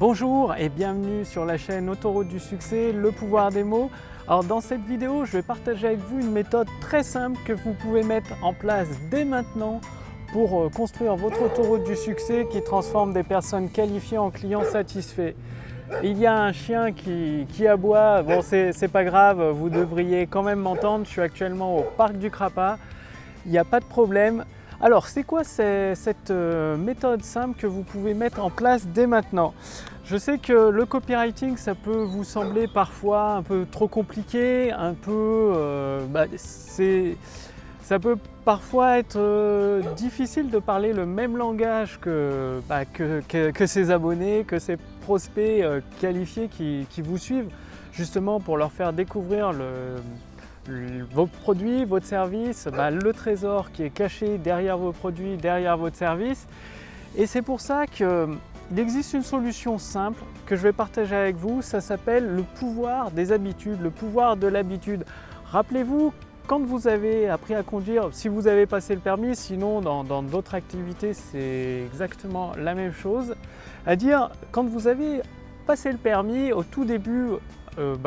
Bonjour et bienvenue sur la chaîne Autoroute du Succès, le pouvoir des mots. Alors dans cette vidéo, je vais partager avec vous une méthode très simple que vous pouvez mettre en place dès maintenant pour construire votre autoroute du succès qui transforme des personnes qualifiées en clients satisfaits. Il y a un chien qui aboie, bon c'est pas grave, vous devriez quand même m'entendre, je suis actuellement au parc du Crapa, il n'y a pas de problème. Alors c'est quoi cette méthode simple que vous pouvez mettre en place dès maintenant? Je sais que le copywriting ça peut vous sembler parfois un peu trop compliqué, un peu ça peut parfois être difficile de parler le même langage que ses abonnés, que ses prospects qualifiés qui vous suivent, justement pour leur faire découvrir vos produits, votre service, le trésor qui est caché derrière vos produits, derrière votre service. Et c'est pour ça qu'il existe une solution simple que je vais partager avec vous, ça s'appelle le pouvoir des habitudes, le pouvoir de l'habitude. Rappelez-vous, quand vous avez appris à conduire, si vous avez passé le permis, sinon dans d'autres activités c'est exactement la même chose, à dire quand vous avez passé le permis au tout début,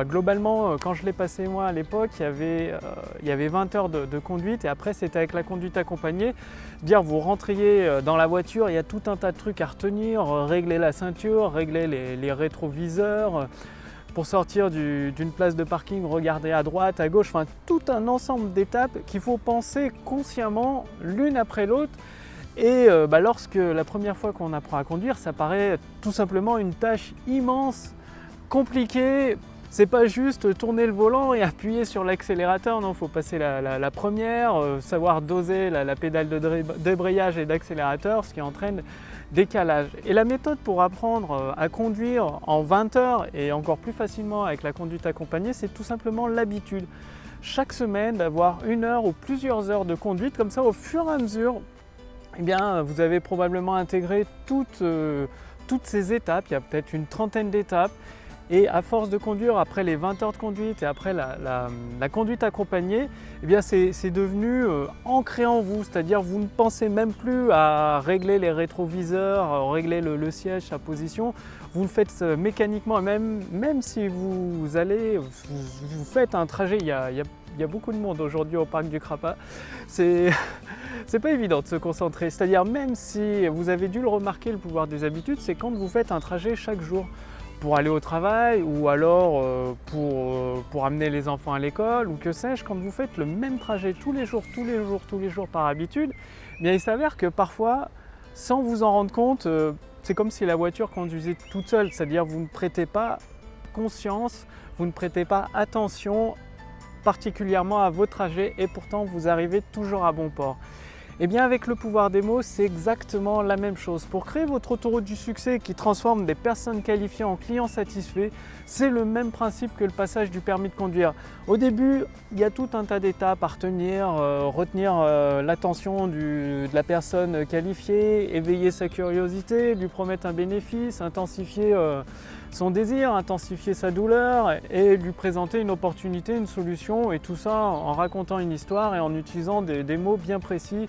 globalement quand je l'ai passé moi à l'époque, il y avait 20 heures de conduite et après c'était avec la conduite accompagnée. Dire vous rentriez dans la voiture, il y a tout un tas de trucs à retenir, régler la ceinture, régler les rétroviseurs, pour sortir d'une place de parking, regarder à droite, à gauche, enfin tout un ensemble d'étapes qu'il faut penser consciemment l'une après l'autre. Et lorsque la première fois qu'on apprend à conduire, ça paraît tout simplement une tâche immense, compliquée. C'est pas juste tourner le volant et appuyer sur l'accélérateur, non, il faut passer la première, savoir doser la pédale de débrayage et d'accélérateur, ce qui entraîne décalage. Et la méthode pour apprendre à conduire en 20 heures et encore plus facilement avec la conduite accompagnée, c'est tout simplement l'habitude. Chaque semaine d'avoir 1 heure ou plusieurs heures de conduite, comme ça au fur et à mesure, eh bien, vous avez probablement intégré toutes ces étapes, il y a peut-être une trentaine d'étapes. Et à force de conduire, après les 20 heures de conduite et après la conduite accompagnée, eh bien c'est devenu ancré en vous, c'est-à-dire vous ne pensez même plus à régler les rétroviseurs, régler le siège, sa position, vous le faites mécaniquement, même si vous faites un trajet, il y a beaucoup de monde aujourd'hui au parc du Crapa, c'est pas évident de se concentrer, c'est-à-dire même si vous avez dû le remarquer, le pouvoir des habitudes, c'est quand vous faites un trajet chaque jour, pour aller au travail ou alors pour amener les enfants à l'école ou que sais-je, quand vous faites le même trajet tous les jours par habitude, eh bien il s'avère que parfois, sans vous en rendre compte, c'est comme si la voiture conduisait toute seule, c'est-à-dire vous ne prêtez pas conscience, vous ne prêtez pas attention particulièrement à vos trajets et pourtant vous arrivez toujours à bon port. Et bien avec le pouvoir des mots, c'est exactement la même chose. Pour créer votre autoroute du succès qui transforme des personnes qualifiées en clients satisfaits, c'est le même principe que le passage du permis de conduire. Au début, il y a tout un tas d'étapes à retenir, retenir l'attention de la personne qualifiée, éveiller sa curiosité, lui promettre un bénéfice, intensifier son désir, intensifier sa douleur et lui présenter une opportunité, une solution, et tout ça en racontant une histoire et en utilisant des mots bien précis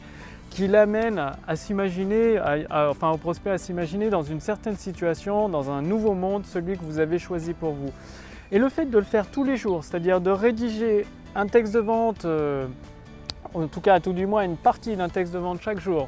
qui l'amènent à s'imaginer, enfin au prospect à s'imaginer dans une certaine situation, dans un nouveau monde, celui que vous avez choisi pour vous. Et le fait de le faire tous les jours, c'est-à-dire de rédiger un texte de vente, en tout cas à tout du moins une partie d'un texte de vente chaque jour,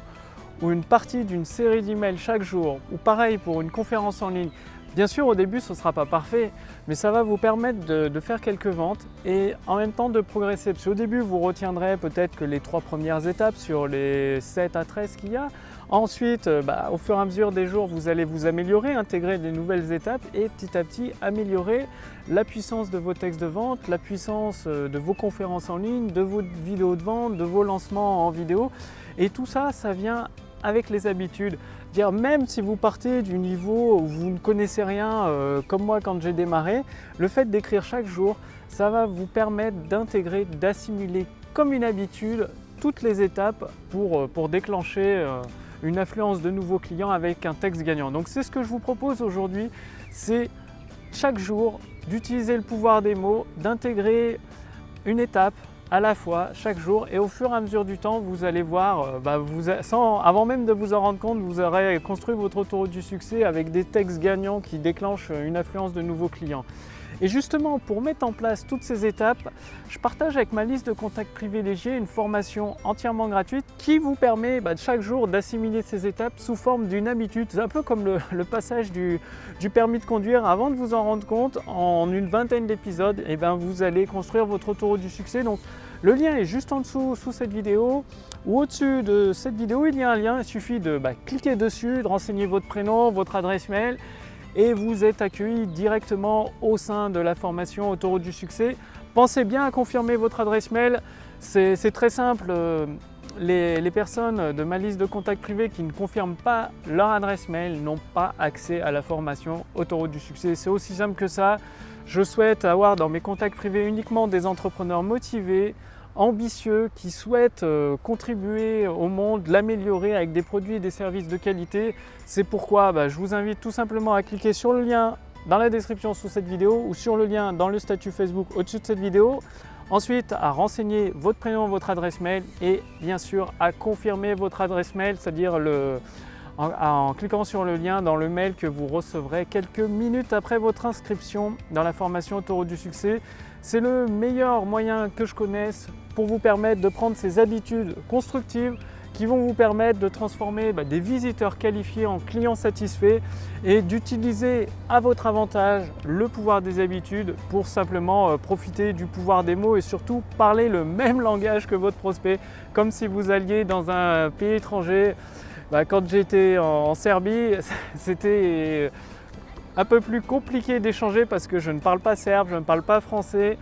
ou une partie d'une série d'emails chaque jour, ou pareil pour une conférence en ligne. Bien sûr, au début, ce ne sera pas parfait, mais ça va vous permettre de faire quelques ventes et en même temps de progresser. Parce qu'au début, vous retiendrez peut-être que les 3 premières étapes sur les 7 à 13 qu'il y a. Ensuite, au fur et à mesure des jours, vous allez vous améliorer, intégrer des nouvelles étapes et petit à petit améliorer la puissance de vos textes de vente, la puissance de vos conférences en ligne, de vos vidéos de vente, de vos lancements en vidéo. Et tout ça, ça vient avec les habitudes. Dire même si vous partez du niveau où vous ne connaissez rien, comme moi quand j'ai démarré, le fait d'écrire chaque jour, ça va vous permettre d'intégrer, d'assimiler comme une habitude toutes les étapes pour déclencher une affluence de nouveaux clients avec un texte gagnant. Donc c'est ce que je vous propose aujourd'hui, c'est chaque jour d'utiliser le pouvoir des mots, d'intégrer une étape à la fois chaque jour, et au fur et à mesure du temps, vous allez voir, avant même de vous en rendre compte, vous aurez construit votre autoroute du succès avec des textes gagnants qui déclenchent une affluence de nouveaux clients. Et justement, pour mettre en place toutes ces étapes, je partage avec ma liste de contacts privilégiés une formation entièrement gratuite qui vous permet chaque jour d'assimiler ces étapes sous forme d'une habitude. C'est un peu comme le passage du permis de conduire. Avant de vous en rendre compte, en une vingtaine d'épisodes, vous allez construire votre autoroute du succès. Donc, le lien est juste en dessous, sous cette vidéo, ou au-dessus de cette vidéo, il y a un lien. Il suffit de cliquer dessus, de renseigner votre prénom, votre adresse mail, et vous êtes accueilli directement au sein de la formation Autoroute du succès. Pensez bien à confirmer votre adresse mail, c'est très simple. Les personnes de ma liste de contacts privés qui ne confirment pas leur adresse mail n'ont pas accès à la formation Autoroute du succès. C'est aussi simple que ça. Je souhaite avoir dans mes contacts privés uniquement des entrepreneurs motivés, ambitieux, qui souhaitent contribuer au monde, l'améliorer avec des produits et des services de qualité. C'est pourquoi je vous invite tout simplement à cliquer sur le lien dans la description sous cette vidéo ou sur le lien dans le statut Facebook au-dessus de cette vidéo. Ensuite, à renseigner votre prénom, votre adresse mail et bien sûr à confirmer votre adresse mail, c'est-à-dire en cliquant sur le lien dans le mail que vous recevrez quelques minutes après votre inscription dans la formation Autoroute du succès. C'est le meilleur moyen que je connaisse pour vous permettre de prendre ces habitudes constructives qui vont vous permettre de transformer des visiteurs qualifiés en clients satisfaits et d'utiliser à votre avantage le pouvoir des habitudes pour simplement profiter du pouvoir des mots et surtout parler le même langage que votre prospect, comme si vous alliez dans un pays étranger. Quand j'étais en Serbie, c'était un peu plus compliqué d'échanger parce que je ne parle pas serbe, je ne parle pas français.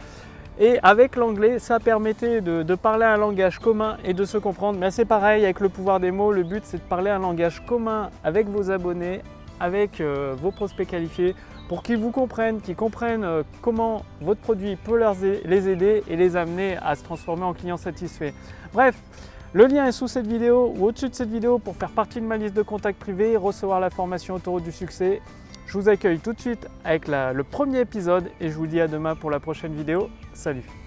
Et avec l'anglais, ça permettait de parler un langage commun et de se comprendre. Mais c'est pareil avec le pouvoir des mots, le but c'est de parler un langage commun avec vos abonnés, avec vos prospects qualifiés, pour qu'ils vous comprennent, qu'ils comprennent comment votre produit peut les aider et les amener à se transformer en clients satisfaits. Bref, le lien est sous cette vidéo ou au-dessus de cette vidéo pour faire partie de ma liste de contacts privés et recevoir la formation Autoroute du succès. Je vous accueille tout de suite avec le premier épisode et je vous dis à demain pour la prochaine vidéo. Salut!